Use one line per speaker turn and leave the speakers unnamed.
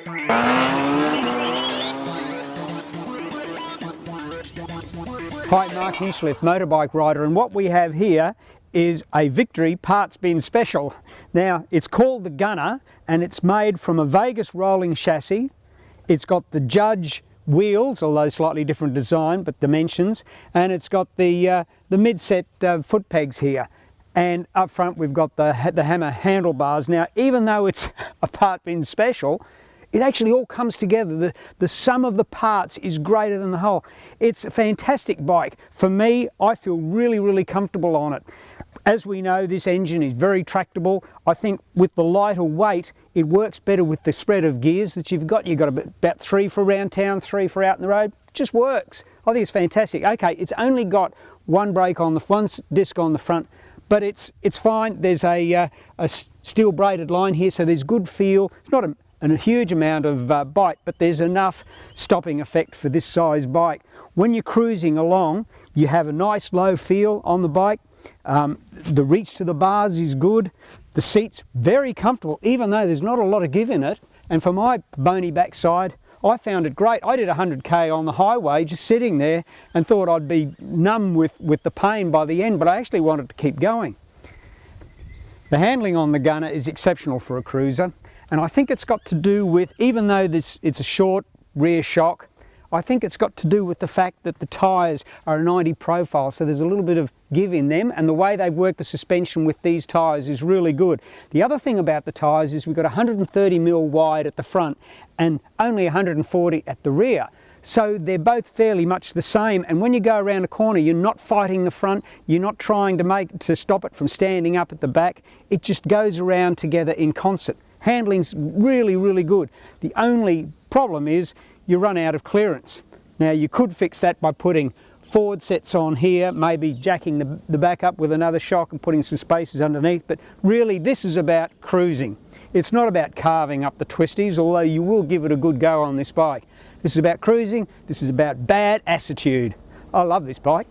Hi, Mark Hinchcliffe, Motorbikewriter, and what we have here is a Victory parts bin special. Now, it's called the Gunner, and it's made from a Vegas rolling chassis. It's got the Judge wheels, although slightly different design, but dimensions, and it's got the mid-set foot pegs here. And up front we've got the hammer handlebars. Now, even though it's a part bin special, it actually all comes together. The sum of the parts is greater than the whole. It's a fantastic bike. For me, I feel really, really comfortable on it. As we know, this engine is very tractable. I think with the lighter weight, it works better with the spread of gears that you've got. You've got about 3 for around town, 3 for out in the road. It just works. I think it's fantastic. Okay, it's only got one brake on one disc on the front, but it's fine. There's a steel braided line here, so there's good feel. It's not a huge amount of bite, but there's enough stopping effect for this size bike. When you're cruising along, you have a nice low feel on the bike. The reach to the bars is good. The seat's very comfortable, even though there's not a lot of give in it. And for my bony backside, I found it great. I did 100k on the highway just sitting there and thought I'd be numb with the pain by the end, but I actually wanted to keep going. The handling on the Gunner is exceptional for a cruiser. And I think it's got to do with, even though it's a short rear shock, I think it's got to do with the fact that the tyres are a 90 profile, so there's a little bit of give in them, and the way they've worked the suspension with these tyres is really good. The other thing about the tyres is we've got 130mm wide at the front and only 140 at the rear. So they're both fairly much the same, and when you go around a corner, you're not fighting the front, you're not trying to stop it from standing up at the back. It just goes around together in concert. Handling's really, really good. The only problem is you run out of clearance. Now, you could fix that by putting forward sets on here, maybe jacking the back up with another shock and putting some spacers underneath, but really this is about cruising. It's not about carving up the twisties, although you will give it a good go on this bike. This is about cruising, this is about bad attitude. I love this bike.